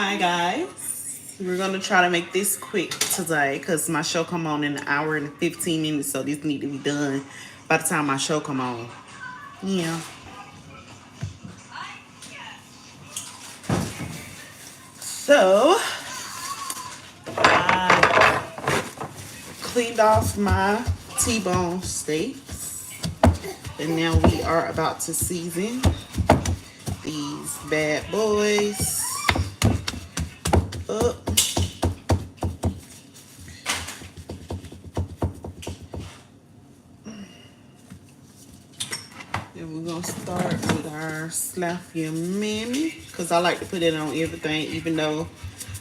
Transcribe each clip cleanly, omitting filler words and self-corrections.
Hi guys. We're gonna try to make this quick today because my show come on in an hour and 15 minutes, so this need to be done by the time my show come on. Yeah. So I cleaned off my T-bone steaks, and now we are about to season these bad boys up. And we're gonna start with our Slafia Mammy, because I like to put it on everything, even though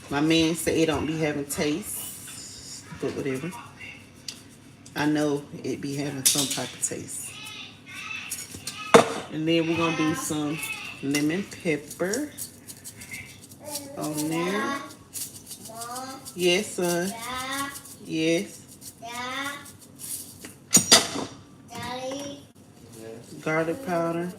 my man said it don't be having taste. But whatever. I know it be having some type of taste. And then we're gonna do some lemon pepper on there. Yes, son. Yes. Garlic powder.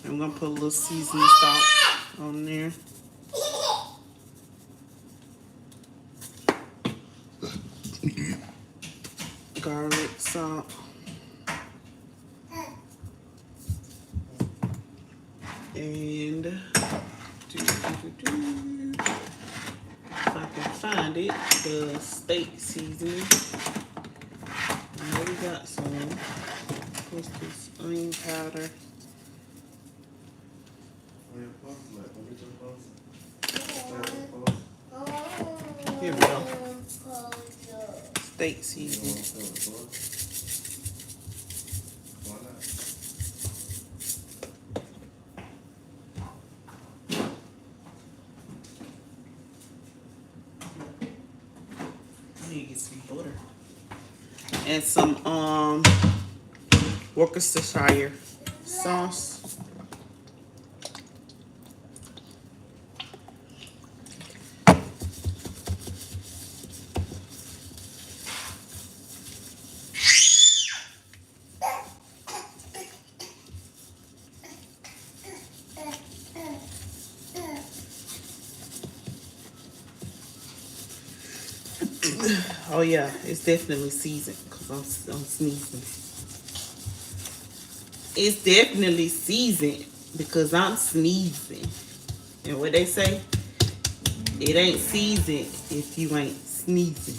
I'm gonna put a little seasoning salt on there. Garlic salt. And if I can find it, the steak seasoning. I already got some. What's this? Onion powder. Here we go. Steak seasoning. I need to get some butter. And some Worcestershire sauce. Oh yeah, it's definitely seasoned because I'm sneezing. It's definitely seasoned because I'm sneezing. And what they say, it ain't seasoned if you ain't sneezing.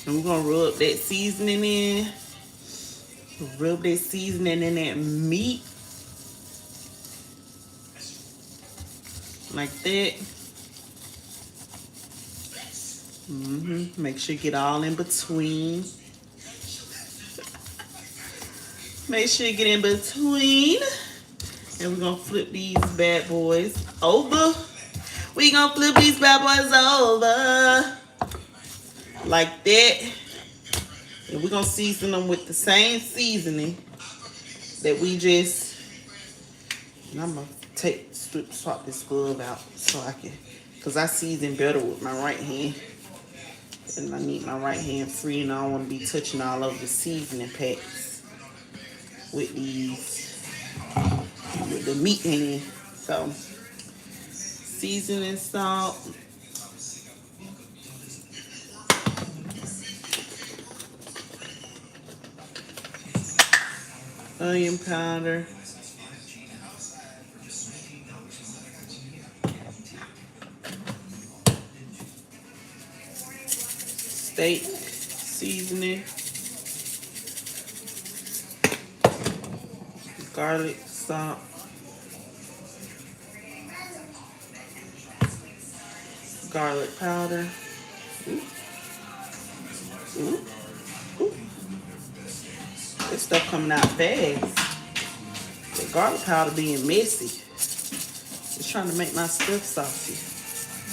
And we're gonna rub that seasoning in. Rub that seasoning in that meat. Like that. Make sure you get all in between. Make sure you get in between. And we're gonna flip these bad boys over. We gonna flip these bad boys over. Like that. And we're gonna season them with the same seasoning that we just. And I'm gonna swap this glove out so I can, because I season better with my right hand. And I need my right hand free, and I don't want to be touching all over the seasoning packs with the meat hand. So, seasoning salt. Onion powder. Steak seasoning. Garlic salt. Garlic powder. Ooh. Ooh. Ooh. This stuff coming out fast. The garlic powder being messy. It's trying to make my stuff saucy.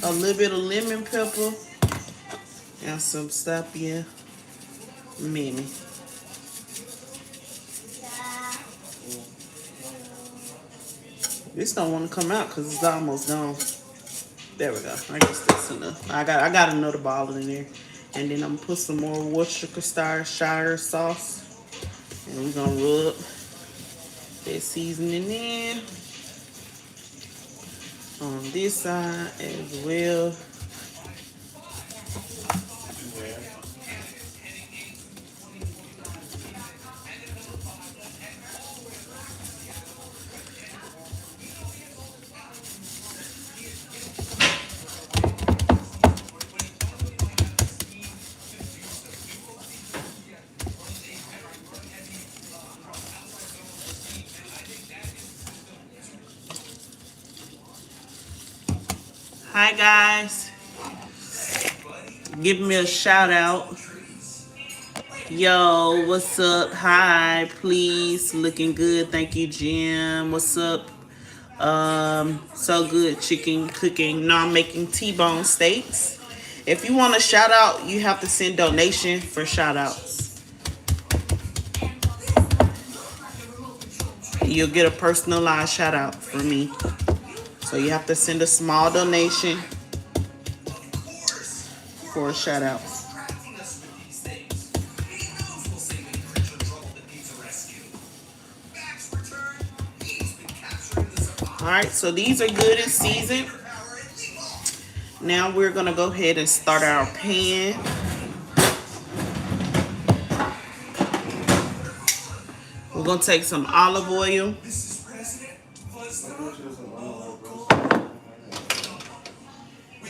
A little bit of lemon pepper. And some Slafia Mammy. This don't want to come out because it's almost done. There we go. I guess that's enough. I got another bottle in there. And then I'm gonna put some more Worcestershire sauce And we're gonna rub that seasoning in on this side as well. Hi guys, give me a shout out. Yo, what's up? Hi, please, looking good. Thank you, Jim. What's up? So good chicken cooking. No, I'm making T-bone steaks. If you want a shout out, you have to send donation for shout outs. You'll get a personalized shout out from me. So you have to send a small donation for a shout out. Alright, so these are good and seasoned. Now we're gonna go ahead and start our pan. We're gonna take some olive oil.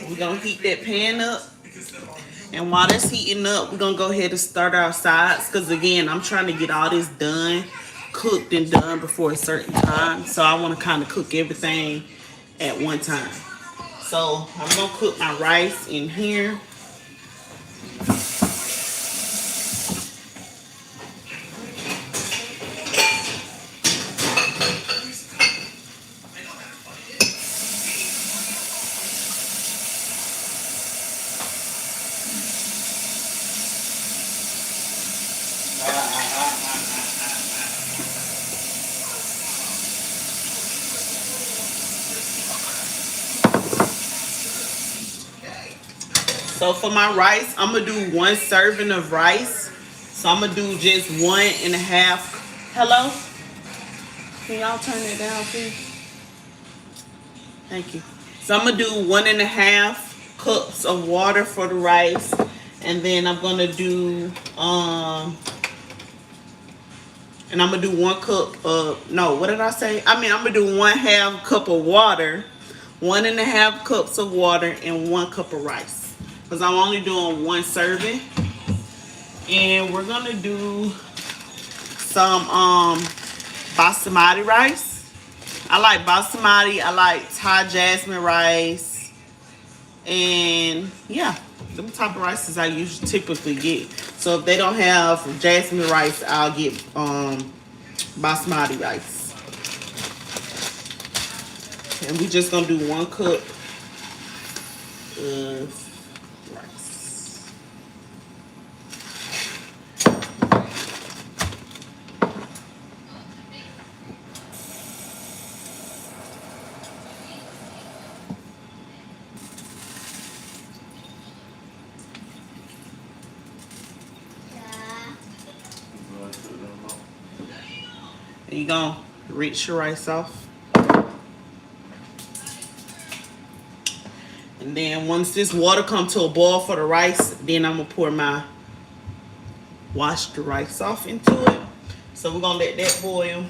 We're gonna heat that pan up. And while that's heating up, we're gonna go ahead and start our sides. Because again, I'm trying to get all this done, cooked and done before a certain time. So I want to kind of cook everything at one time. So I'm gonna cook my rice in here. So for my rice, I'm gonna do 1 serving of rice. So I'm gonna do just 1.5. Hello? Can y'all turn it down, please? Thank you. So I'm gonna do 1.5 cups of water for the rice. And then I'm gonna do and I'm gonna do 1 cup of, no, what did I say? I'm gonna do 1/2 cup of water, 1.5 cups of water, and 1 cup of rice. Because I'm only doing 1 serving. And we're gonna do some basmati rice. I like basmati, I like Thai jasmine rice. And yeah, them type of rices I usually typically get. So if they don't have jasmine rice, I'll get basmati rice. And we just gonna do 1 cup of rice. And you're gonna rinse your rice off. And then once this water comes to a boil for the rice, then I'm gonna wash the rice off into it. So we're gonna let that boil.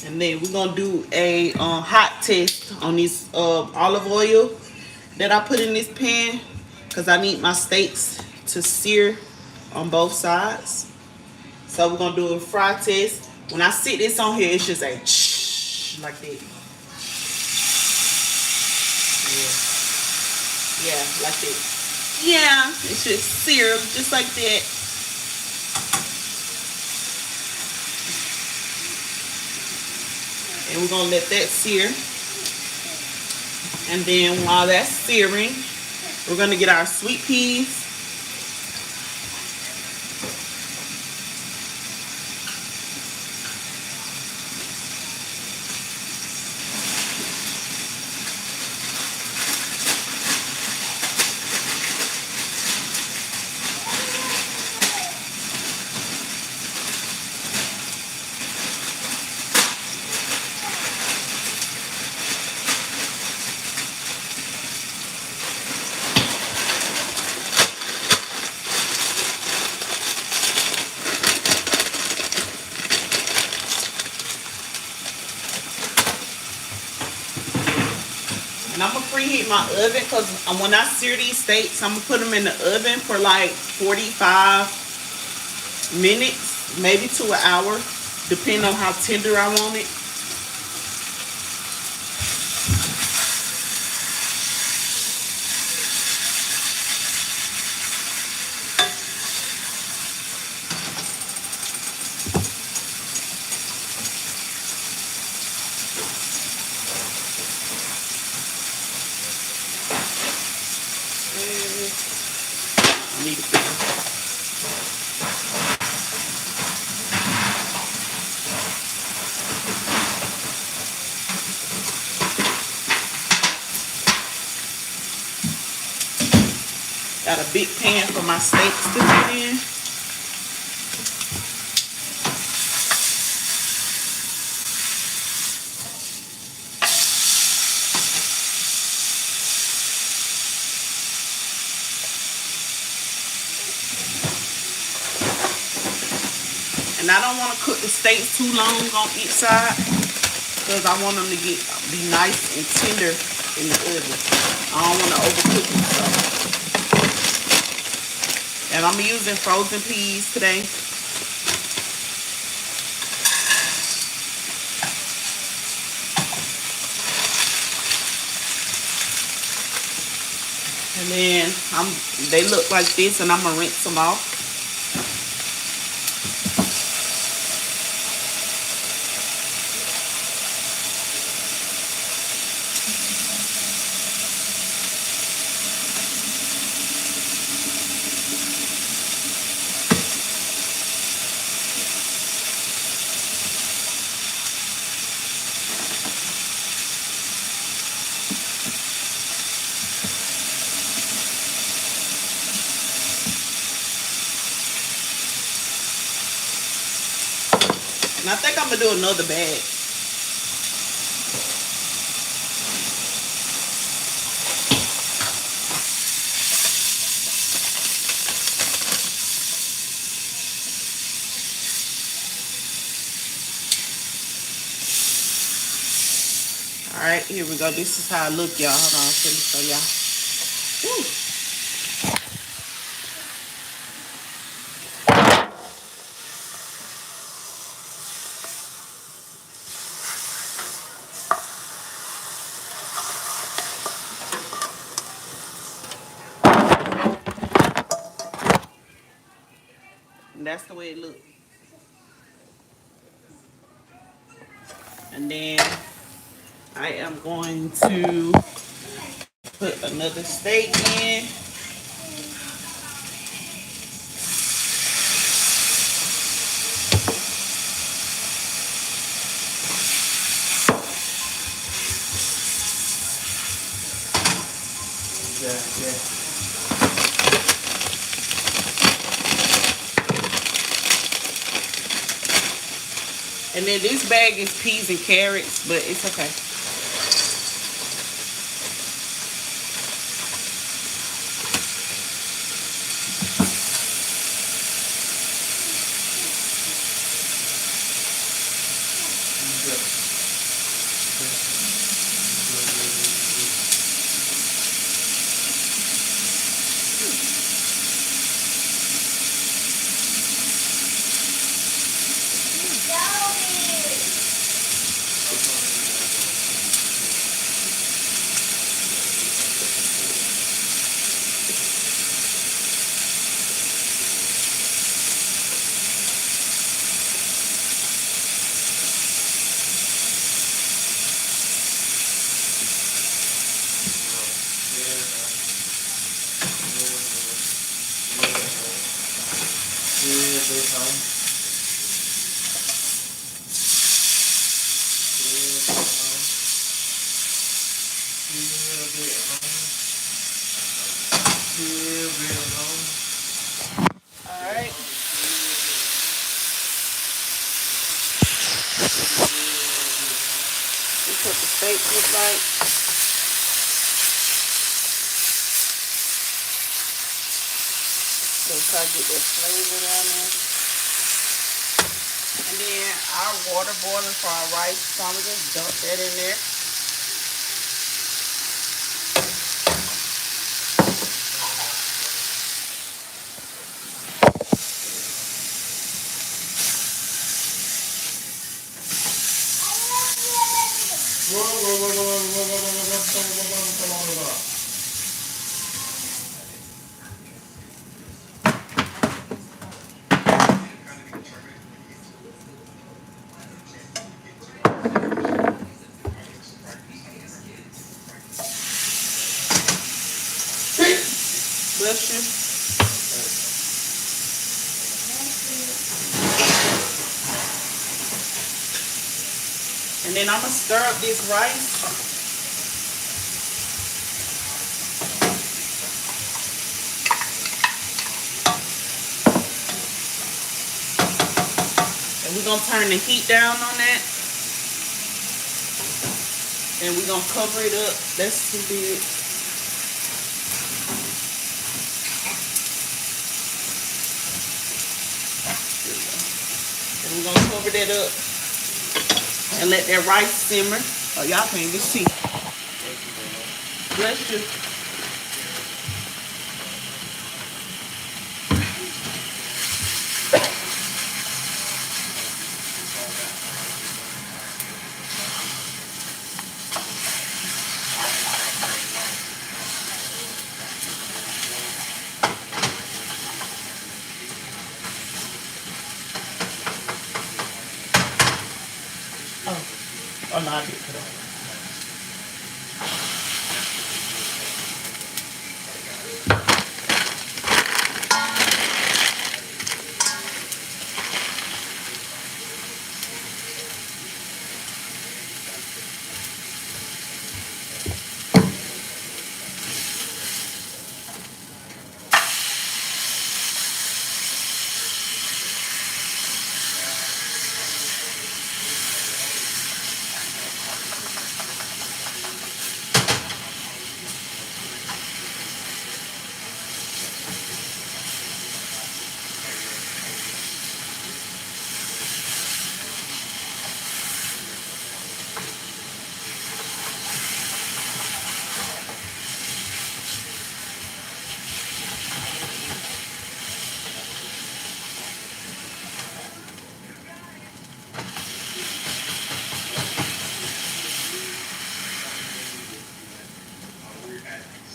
And then we're gonna do a hot test on this olive oil that I put in this pan, because I need my steaks to sear on both sides. So we're gonna do a fry test. When I sit this on here, it's just a shh like that. Yeah, like that. Yeah, it should sear just like that. And we're gonna let that sear. And then while that's searing, we're gonna get our sweet peas. preheat my oven because when I sear these steaks, I'm gonna put them in the oven for like 45 minutes, maybe to an hour, depending on how tender I want it. I need to got a big pan for my steaks to put in. And I don't want to cook the steaks too long on each side because I want them to be nice and tender in the oven. I don't want to overcook them. So. And I'm using frozen peas today. And then they look like this, and I'm gonna rinse them off. And I think I'm gonna do another bag. All right, here we go. This is how I look, y'all. Hold on, let me show y'all. Woo. And that's the way it looks. And then I am going to put another steak in. Yeah. And then this bag is peas and carrots, but it's okay. Alright. This is what the steak looks like. So try to get that flavor down there. And then our water boiling for our rice, so I'm gonna just dump that in there. Bless you. And then I'm going to stir up this rice. And we're going to turn the heat down on that. And we're going to cover it up. That's too big. And we're going to cover that up. And let that rice simmer. Oh, y'all can't even see. Bless you. Oh no, I did put it on.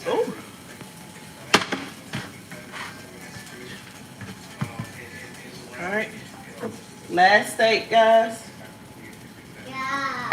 Oh. All right. Last steak, guys. Yeah.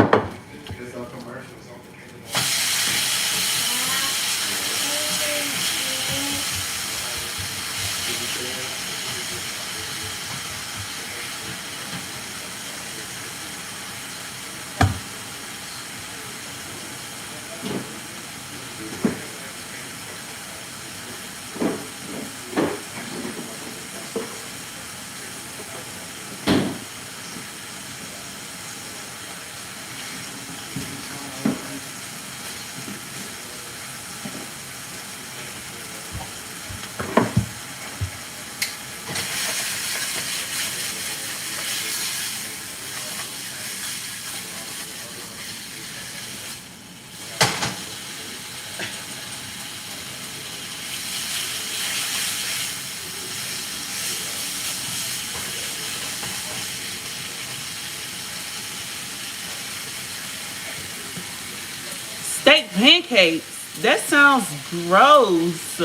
Steak pancakes. That sounds gross.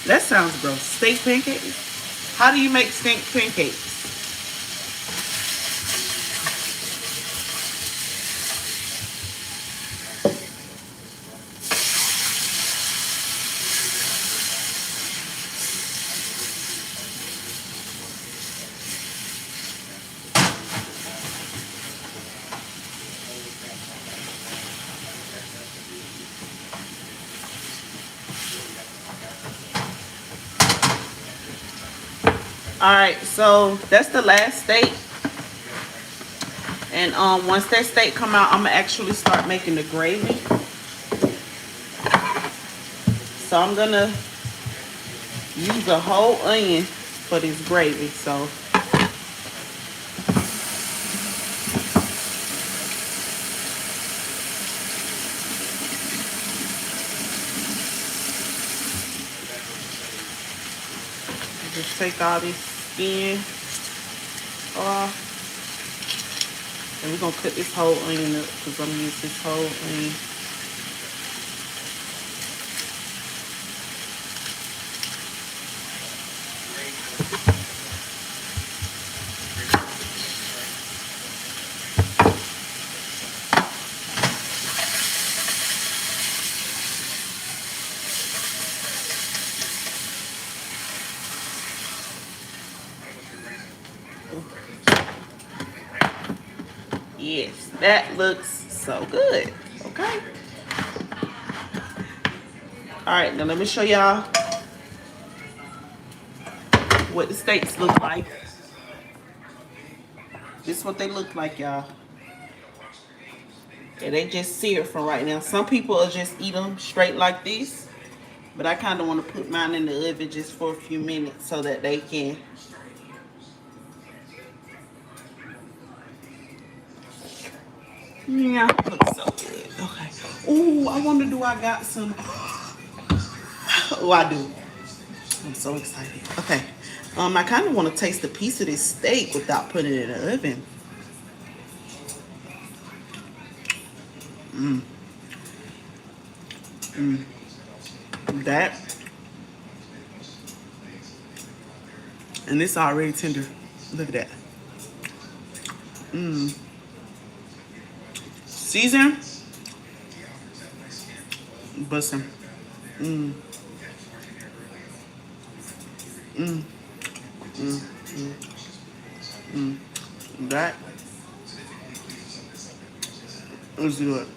That sounds gross. Steak pancakes? How do you make steak pancakes? All right, so that's the last steak. And once that steak come out, I'm gonna actually start making the gravy. So I'm gonna use a whole onion for this gravy. So just take all this skin off. And we're gonna cut this whole onion up because I'm gonna use this whole onion. Yes, that looks so good. Okay. All right, now let me show y'all what the steaks look like. This is what they look like, y'all. And they just seared for right now. Some people will just eat them straight like this, but I kind of want to put mine in the oven just for a few minutes so that they can. Yeah, looks so good. Okay. Ooh, I wonder, do I got some? Oh, I do. I'm so excited. Okay. I kind of want to taste a piece of this steak without putting it in the oven. That. And it's already tender. Look at that. Season. Bussin'. That is good.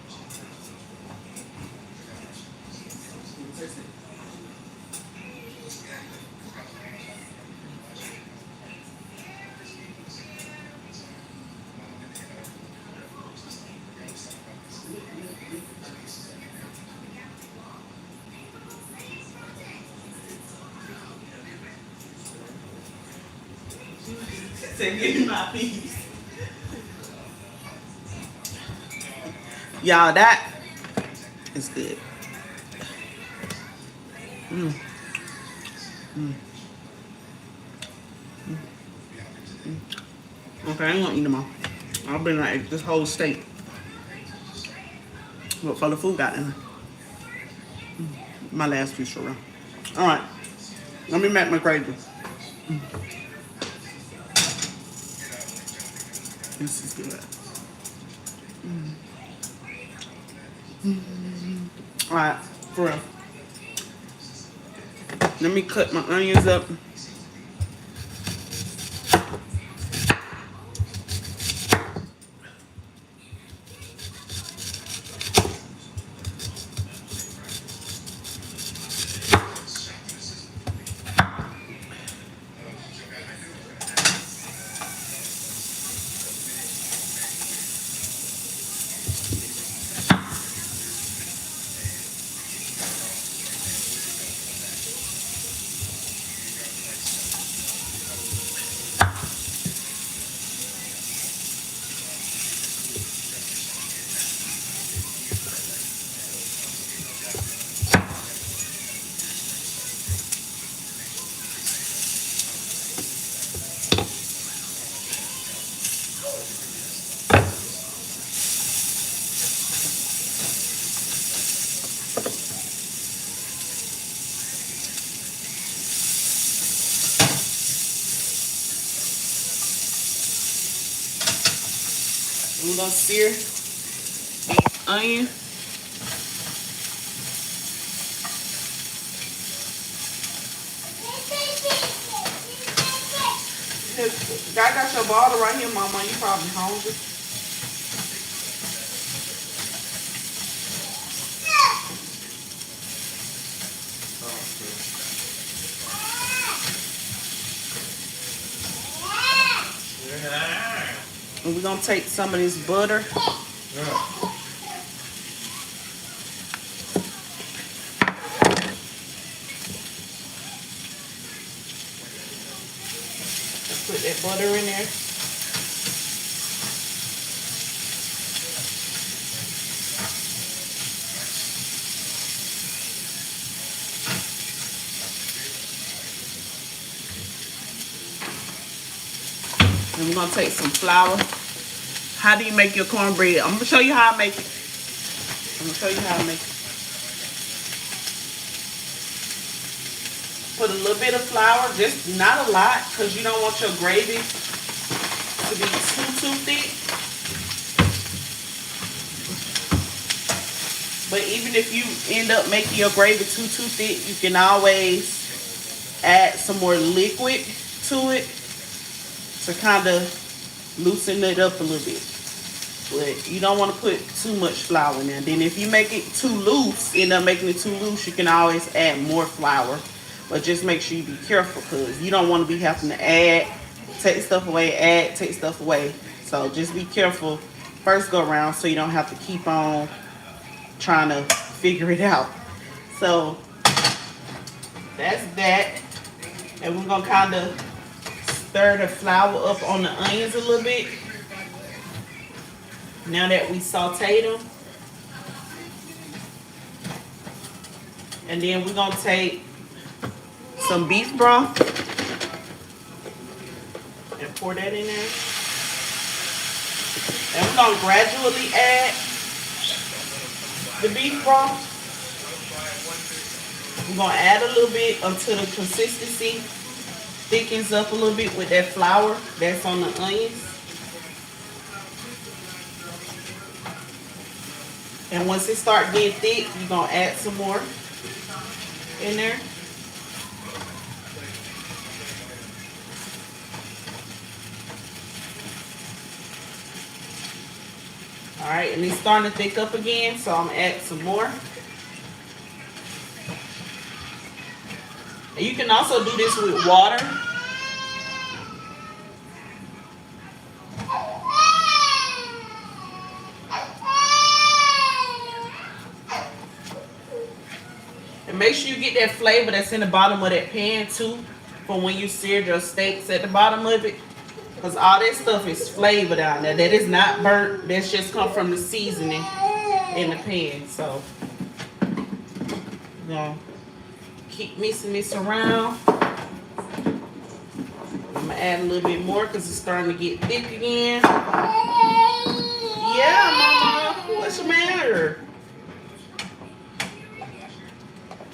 Say, give me my piece. Y'all, that is good. Okay, I ain't gonna eat them all. I'll bring like this whole steak. What for the food got in? My last piece around. All right, let me make my gravy. This is good. All right, for real. Let me cut my onions up. We're gonna sear these onions. I got your bottle right here, Mama. You probably hungry. And we're gonna take some of this butter. Put that butter in there. And we're gonna take some flour. How do you make your cornbread? I'm gonna show you how I make it. I'm gonna show you how I make it. Put a little bit of flour, just not a lot, because you don't want your gravy to be too thick. But even if you end up making your gravy too thick, you can always add some more liquid to it to kind of loosen it up a little bit. But you don't want to put too much flour in there. Then if you make it too loose, end up making it too loose, you can always add more flour. But just make sure you be careful, because you don't want to be having to add, take stuff away, add, take stuff away. So just be careful first go around so you don't have to keep on trying to figure it out. So that's that. And we're going to kind of stir the flour up on the onions a little bit. Now that we sauteed them. And then we're going to take some beef broth and pour that in there. And we're going to gradually add the beef broth. We're going to add a little bit until the consistency thickens up a little bit with that flour that's on the onions. And once it starts getting thick, you're going to add some more in there. All right, and it's starting to thick up again, so I'm gonna add some more. And you can also do this with water. And make sure you get that flavor that's in the bottom of that pan too, for when you sear your steaks at the bottom of it. Because all that stuff is flavor down there. That is not burnt. That's just come from the seasoning in the pan. So, you know, keep mixing this around. I'm going to add a little bit more because it's starting to get thick again. Yeah, Mama. What's the matter?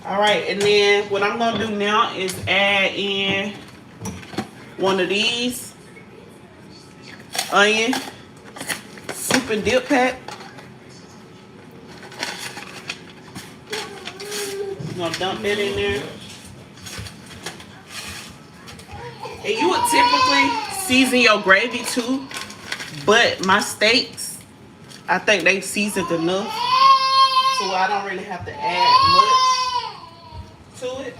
All right, and then what I'm going to do now is add in one of these onion soup and dip pack. I'm gonna dump that in there. And you would typically season your gravy too, but my steaks, I think they seasoned enough, so I don't really have to add much to it.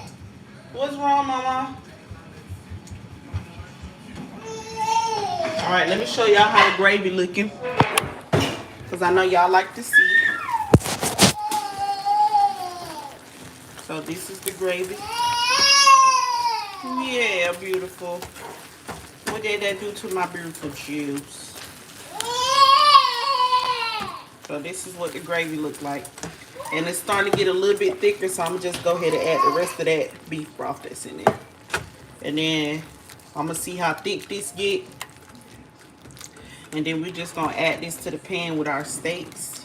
What's wrong, Mama? All right, let me show y'all how the gravy looking, because I know y'all like to see. So this is the gravy. Yeah, beautiful. What did that do to my beautiful juice? So this is what the gravy look like. And it's starting to get a little bit thicker, so I'm going to just go ahead and add the rest of that beef broth that's in there. And then I'm going to see how thick this get. And then we're just going to add this to the pan with our steaks.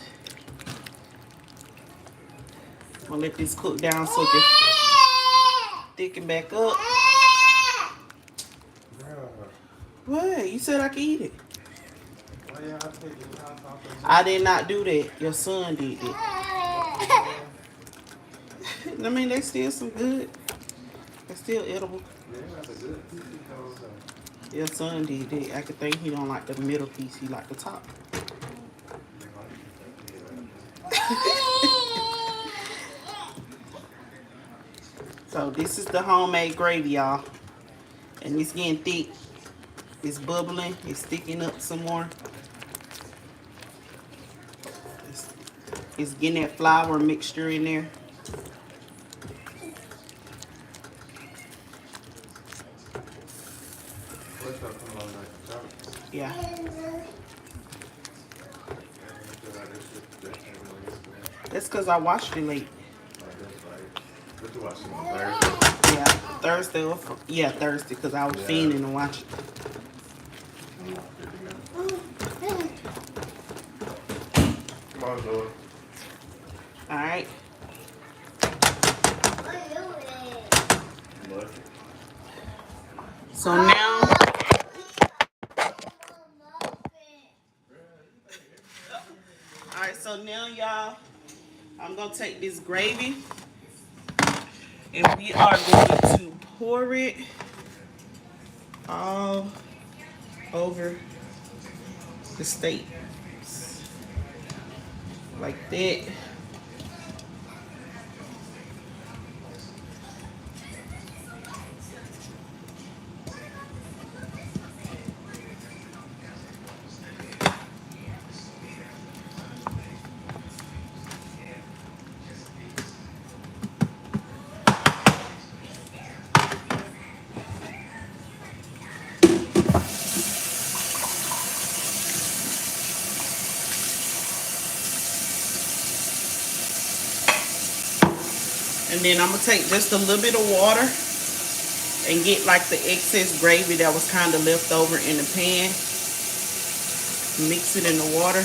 I'm going to let this cook down so it can thicken back up. What? You said I could eat it. I did not do that. Your son did it. I mean, they still some good. They're still edible. Your son did it. I could think he don't like the middle piece. He like the top. So this is the homemade gravy, y'all. And it's getting thick. It's bubbling. It's thickening up some more. It's getting that flour mixture in there. Yeah. That's because I washed it late. Yeah, Thursday. Yeah, Thursday, because I was feeding and watching. Alright. So now, alright, so now y'all, I'm gonna take this gravy and we are going to pour it all over the steak. Like that. And then I'm gonna take just a little bit of water and get like the excess gravy that was kind of left over in the pan. Mix it in the water.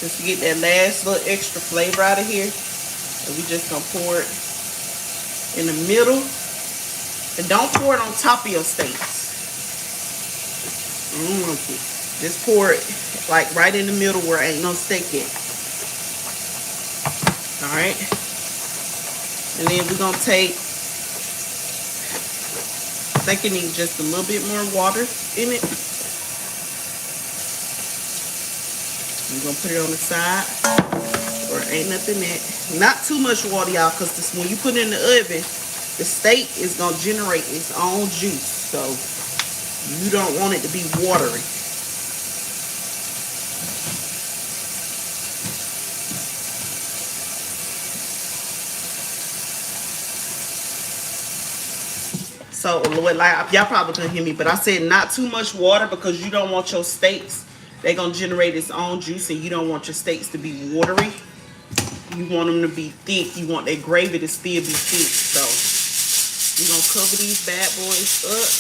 Just to get that last little extra flavor out of here. And we just gonna pour it in the middle. And don't pour it on top of your steaks. Just pour it like right in the middle where ain't no steak yet. Alright. And then we're gonna take, I think it needs just a little bit more water in it. We're gonna put it on the side where ain't nothing in it. Not too much water, y'all, because when you put it in the oven, the steak is gonna generate its own juice. So you don't want it to be watery. So, like y'all probably couldn't hear me, but I said not too much water because you don't want your steaks. They're gonna generate its own juice, and you don't want your steaks to be watery. You want them to be thick. You want that gravy to still be thick. So we're gonna cover these bad boys up.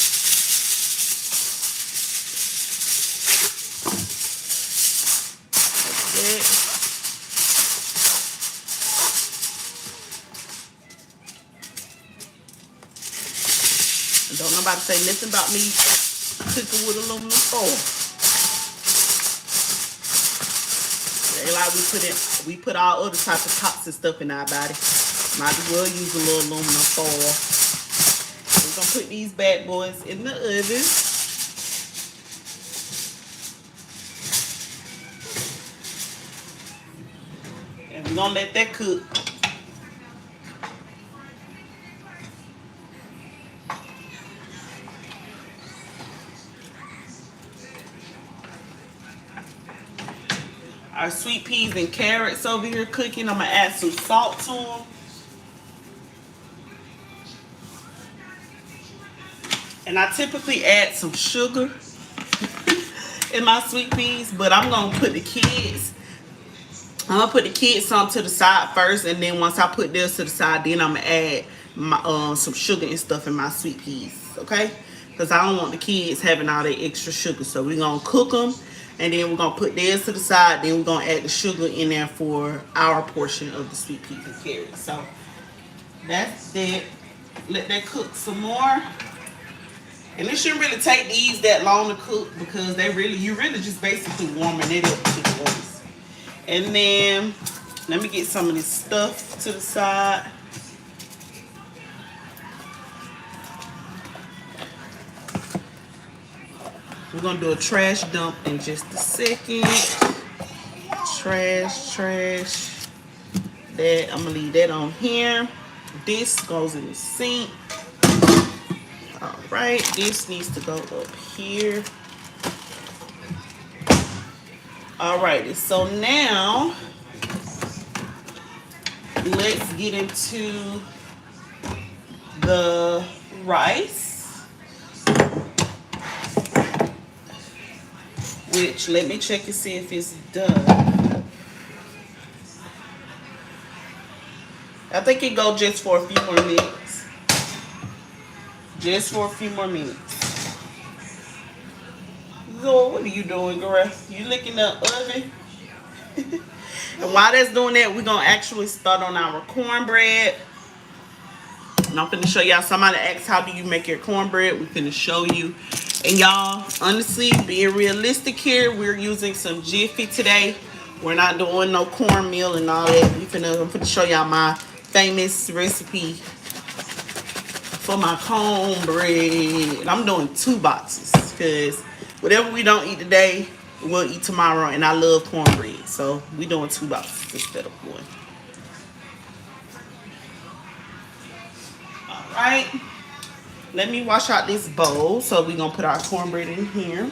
Don't nobody say nothing about me cooking with aluminum foil. They like we put all other types of pots and stuff in our body. Might as well use a little aluminum foil. We're gonna put these bad boys in the oven. And we're gonna let that cook. Our sweet peas and carrots over here cooking. I'm gonna add some salt to them. And I typically add some sugar in my sweet peas, but I'm gonna put the kids some to the side first, and then once I put this to the side, then I'm gonna add my some sugar and stuff in my sweet peas, okay? Because I don't want the kids having all that extra sugar. So we're gonna cook them, and then we're gonna put theirs to the side. Then we're gonna add the sugar in there for our portion of the sweet peas and carrots. So that's it. Let that cook some more. And it shouldn't really take these that long to cook because you really just basically warming it up to the rice. And then let me get some of this stuff to the side. We're gonna do a trash dump in just a second. Trash. That I'm gonna leave that on here. This goes in the sink. All right, this needs to go up here. All righty, so now let's get into the rice, which let me check and see if it's done. I think it go just for a few more minutes. Just for a few more minutes. Lord, what are you doing, girl? You licking the oven? And while that's doing that, we're going to actually start on our cornbread. And I'm finna show y'all. Somebody asked, how do you make your cornbread? We're finna show you. And y'all, honestly, being realistic here, we're using some Jiffy today. We're not doing no cornmeal and all that. I'm finna show y'all my famous recipe for my cornbread. I'm doing 2 boxes because whatever we don't eat today, we'll eat tomorrow. And I love cornbread. So we doing 2 boxes instead of 1. Alright. Let me wash out this bowl. So we're going to put our cornbread in here.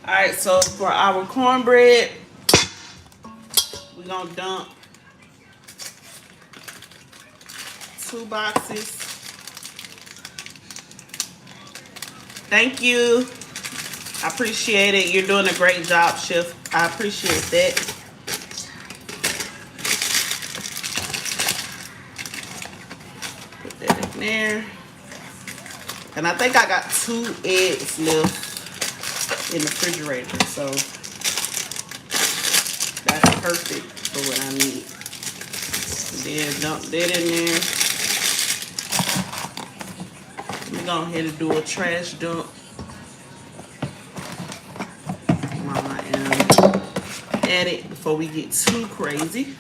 Alright, so for our cornbread, we're going to dump 2 boxes. Thank you. I appreciate it. You're doing a great job, Chef. I appreciate that. Put that in there. And I think I got 2 eggs left in the refrigerator, so that's perfect for what I need. Then dump that in there. We're going ahead and do a trash dump while I am at it before we get too crazy.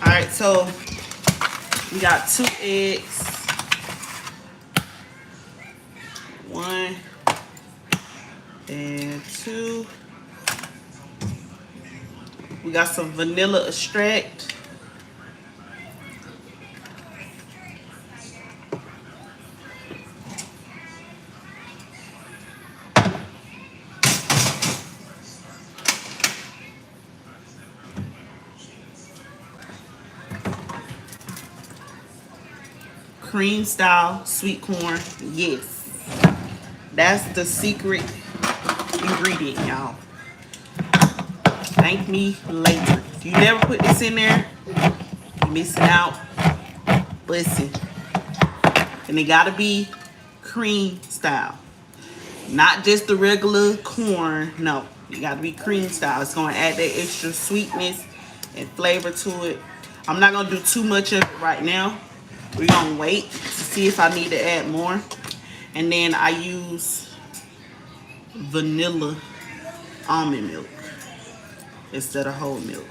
Alright, so we got 2 eggs. 1 and 2. We got some vanilla extract. Cream style sweet corn. Yes, that's the secret ingredient, y'all. Thank me later. If you never put this in there, you're missing out. Listen, and it gotta be cream style, not just the regular corn. No, you gotta be cream style. It's gonna add that extra sweetness and flavor to it. I'm not gonna do too much of it right now. We're gonna wait to see if I need to add more. And then I use vanilla almond milk instead of whole milk.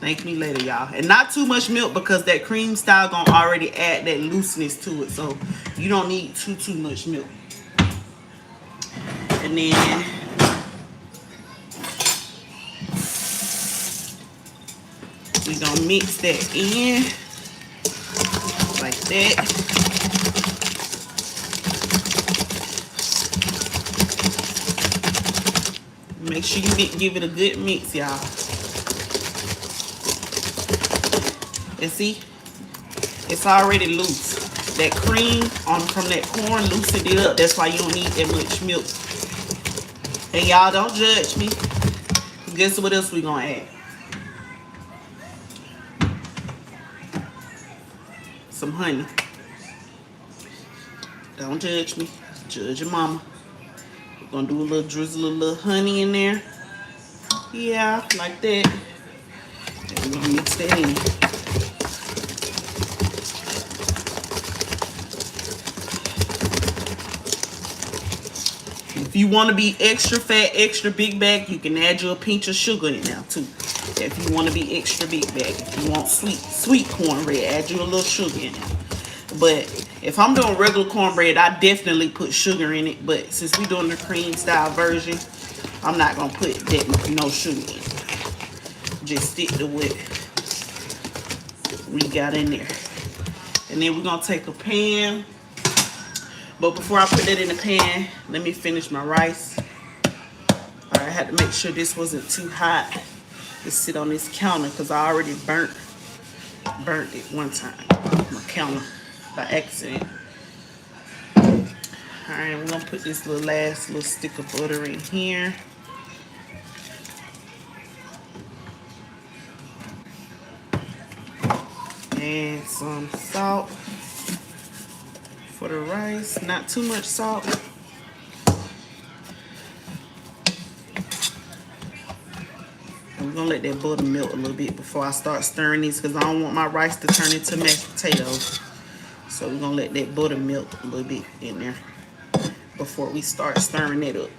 Thank me later, y'all. And not too much milk because that cream style gonna already add that looseness to it. So you don't need too much milk. And then we're gonna mix that in like that. Make sure you give it a good mix, y'all. And see, it's already loose. That cream from that corn loosened it up. That's why you don't need that much milk. And y'all, don't judge me. Guess what else we gonna add? some honey. Don't judge me. Judge your mama. We're gonna do a little drizzle of little honey in there. Yeah, like that. And we're gonna mix that in. If you want to be extra fat, extra big bag, you can add you a pinch of sugar in there too. If you want to be extra big bag, if you want sweet cornbread, add you a little sugar in there. But if I'm doing regular cornbread, I definitely put sugar in it. But since we're doing the cream style version, I'm not gonna put that no sugar in it. Just stick to what we got in there. And then we're gonna take a pan. But before I put that in the pan, let me finish my rice. I had to make sure this wasn't too hot to sit on this counter because I already burnt it one time. My counter by accident. Alright, we're gonna put this last little stick of butter in here. And some salt for the rice. Not too much salt. And we're gonna let that butter melt a little bit before I start stirring these because I don't want my rice to turn into mashed potatoes. So we're gonna let that butter melt a little bit in there before we start stirring it up.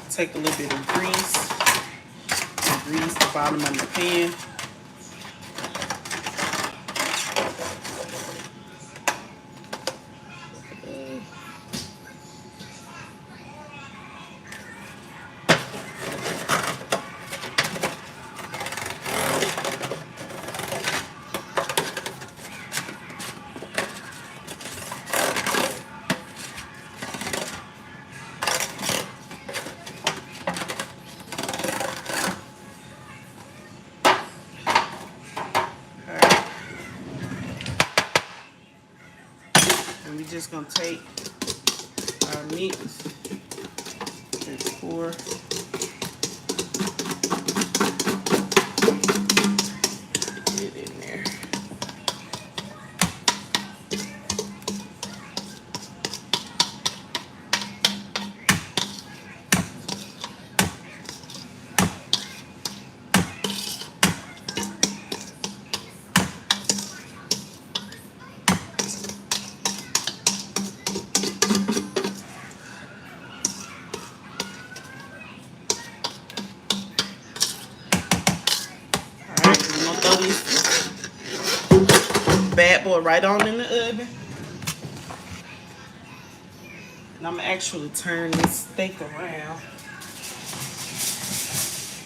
Take a little bit of grease and grease the bottom of the pan. And we're just gonna take our mix and pour it in there. Bad boy right on in the oven. And I'm gonna actually turn this steak around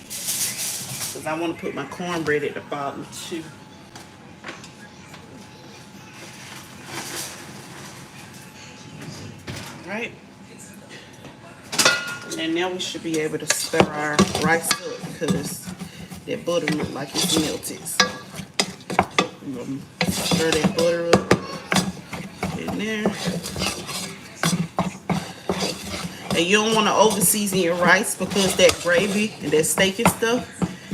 because I want to put my cornbread at the bottom too. Right. And then now we should be able to stir our rice up because that butter looks like it's melted. So I'm gonna stir that butter up in there. And you don't want to over season your rice because that gravy and that steak and stuff,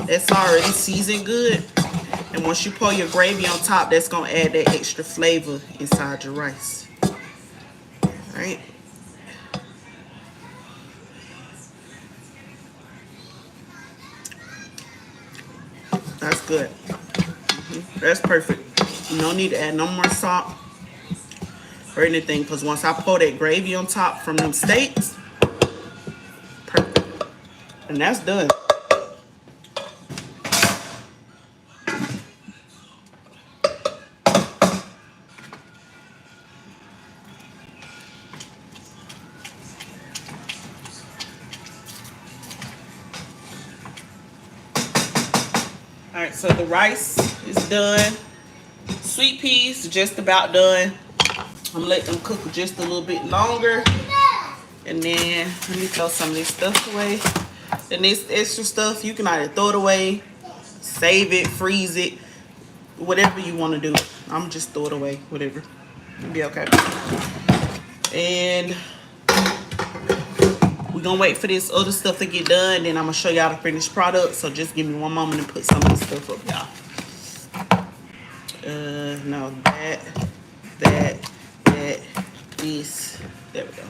that's already seasoned good. And once you pour your gravy on top, that's gonna add that extra flavor inside your rice. Right? That's good. That's perfect. No need to add no more salt or anything because once I pour that gravy on top from them steaks, perfect. And that's done. Alright, so the rice is done. Sweet peas just about done. I'm gonna let them cook just a little bit longer. And then let me throw some of this stuff away. And this extra stuff, you can either throw it away, save it, freeze it, whatever you want to do. I'm just throw it away, whatever. It'll be okay. And we're gonna wait for this other stuff to get done. Then I'm gonna show y'all the finished product. So just give me one moment to put some of this stuff up, y'all. No, that, this. There we go.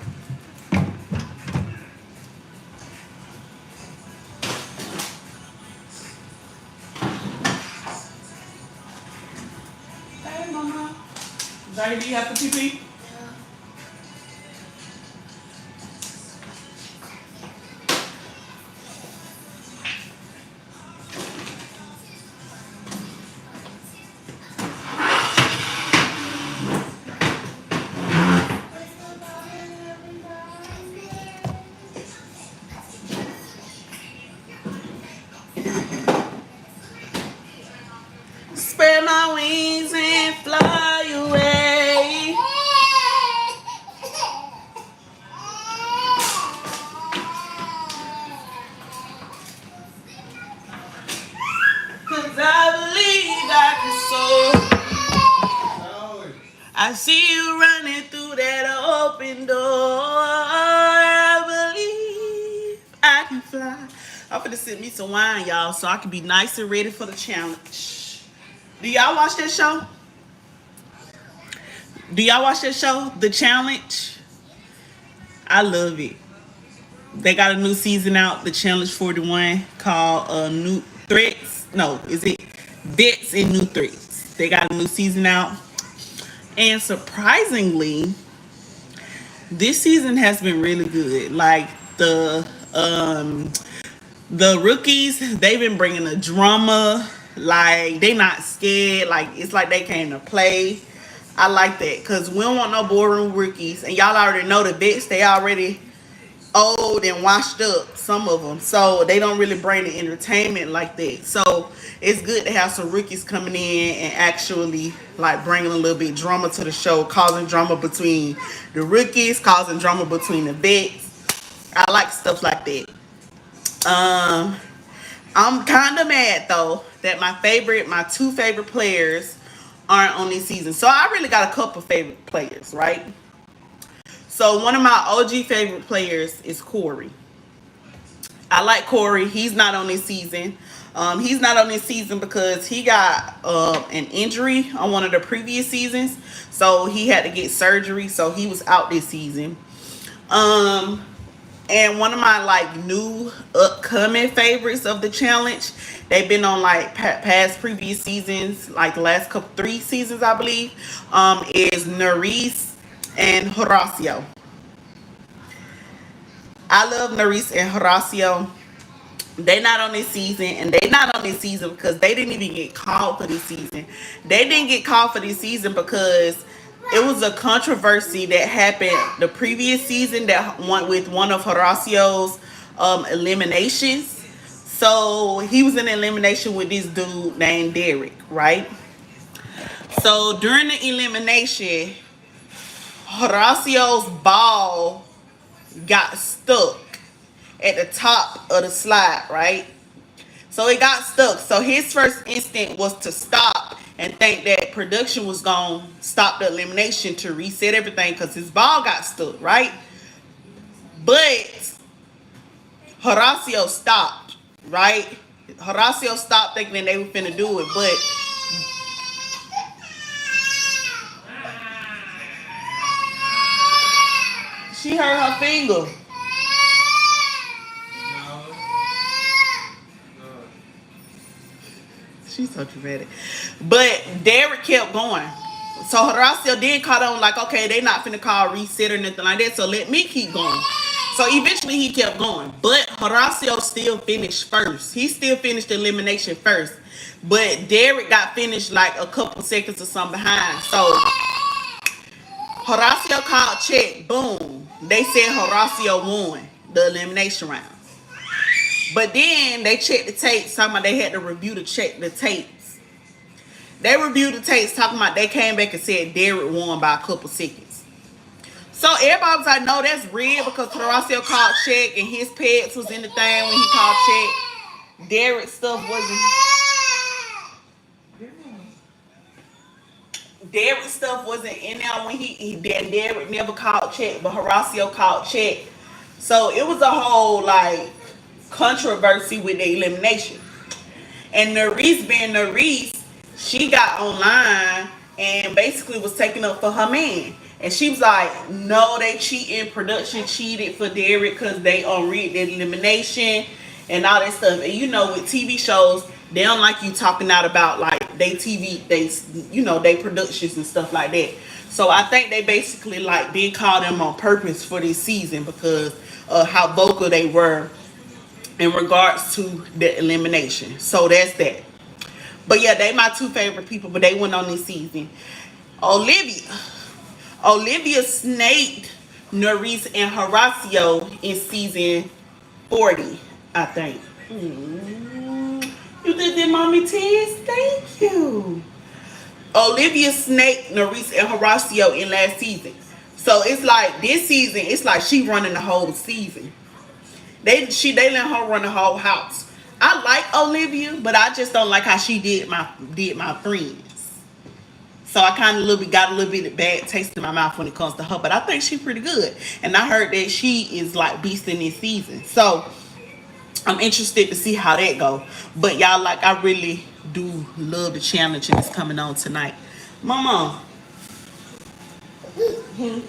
Hey, Mama. Zay, do you have to pee-pee? Spread my wings and fly away. Cause I believe I can soar. I see you running through that open door. I believe I can fly. I'm finna sip me some wine, y'all, so I can be nice and ready for the challenge. Do y'all watch that show? Do y'all watch that show, The Challenge? I love it. They got a new season out, The Challenge 41, called New Threats. No, is it Vets and New Threats? They got a new season out. And surprisingly, this season has been really good. Like the rookies, they've been bringing the drama. Like they not scared. Like it's like they came to play. I like that because we don't want no boring rookies. And y'all already know the vets. They already old and washed up, some of them, so they don't really bring the entertainment like that. So it's good to have some rookies coming in and actually like bringing a little bit of drama to the show, causing drama between the rookies, causing drama between the vets. I like stuff like that. I'm kind of mad though that my two favorite players aren't on this season. So I really got a couple favorite players, right? So one of my OG favorite players is Corey. I like Corey. He's not on this season. He's not on this season because he got an injury on one of the previous seasons. So he had to get surgery. So he was out this season. And one of my like new upcoming favorites of the challenge, they've been on like past previous seasons, like the last 3 seasons, I believe, is Nurys and Horacio. I love Nurys and Horacio. They not on this season, and they not on this season because they didn't even get called for this season. They didn't get called for this season because it was a controversy that happened the previous season that went with one of Horacio's eliminations. So he was in elimination with this dude named Derek, right? So during the elimination, Horacio's ball got stuck at the top of the slide, right? So it got stuck. So his first instinct was to stop and think that production was going to stop the elimination to reset everything because his ball got stuck, right? But Horacio stopped, right? Horacio stopped thinking they were finna do it, but she hurt her finger. She's so dramatic. But Derek kept going. So Horacio then caught on like, okay, they not finna call reset or nothing like that, so let me keep going. So eventually he kept going. But Horacio still finished first. He still finished the elimination first. But Derek got finished like a couple seconds or something behind. So Horacio called check. Boom. They said Horacio won the elimination round. But then they checked the tapes, talking about they had to review the tapes. They reviewed the tapes, talking about they came back and said Derek won by a couple seconds. So everybody was like, no, that's real because Horacio called check and his pets was in the thing when he called check. Derek stuff wasn't. Derek stuff wasn't in there when Derek never called check, but Horacio called check. So it was a whole like controversy with the elimination. And Nerese being Nerese, she got online and basically was taking up for her man. And she was like, no, they cheating. Production cheated for Derek because they unread the elimination and all that stuff. And you know, with TV shows, they don't like you talking out about like they TV, they productions and stuff like that. So I think they basically like did call them on purpose for this season because of how vocal they were in regards to the elimination. So that's that. But yeah, they my two favorite people, but they went on this season. Olivia. Olivia snaked Nerese and Horacio in season 40, I think. You did that, Mommy Tears? Thank you. Olivia snaked Nerese and Horacio in last season. So it's like this season, it's like she running the whole season. They let her run the whole house. I like Olivia, but I just don't like how she did my friends. So I kind of got a little bit of bad taste in my mouth when it comes to her. But I think she's pretty good. And I heard that she is like beast in this season. So I'm interested to see how that go. But y'all, like, I really do love the challenge that's coming on tonight. Mama. You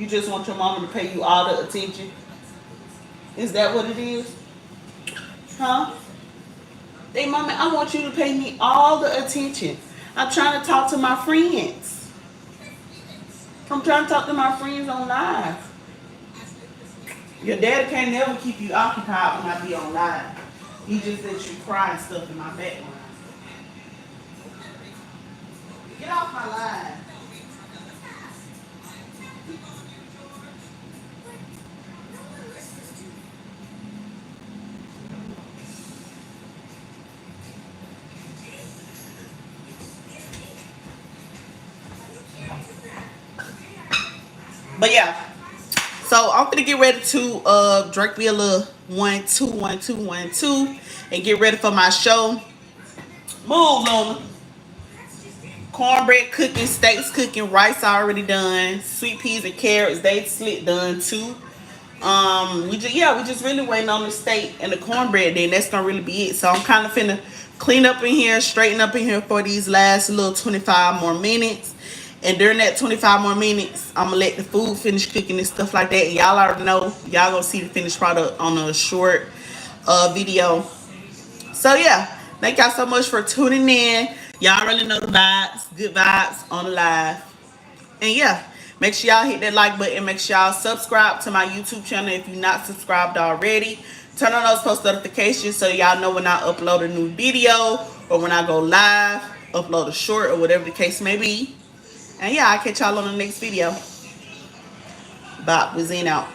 just want your mama to pay you all the attention? Is that what it is? Huh? Hey, Mama, I want you to pay me all the attention. I'm trying to talk to my friends. I'm trying to talk to my friends on live. Your daddy can't never keep you occupied when I be on live. He just lets you cry and stuff in my background. Get off my live. But yeah, so I'm gonna get ready to drink me a little 1 2 1 2 1 2 and get ready for my show. Move, Luna. Cornbread cooking, steaks cooking, rice already done, sweet peas and carrots they slit done too. We just really waiting on the steak and the cornbread. Then that's gonna really be it. So I'm kind of finna clean up in here, straighten up in here for these last little 25 more minutes. And during that 25 more minutes, I'm gonna let the food finish cooking and stuff like that. Y'all already know. Y'all gonna see the finished product on a short video. So yeah, thank y'all so much for tuning in. Y'all really know the vibes, good vibes on the live. And yeah, make sure y'all hit that like button. Make sure y'all subscribe to my YouTube channel if you're not subscribed already. Turn on those post notifications so y'all know when I upload a new video or when I go live, upload a short or whatever the case may be. And yeah, I'll catch y'all on the next video. Bob was in out.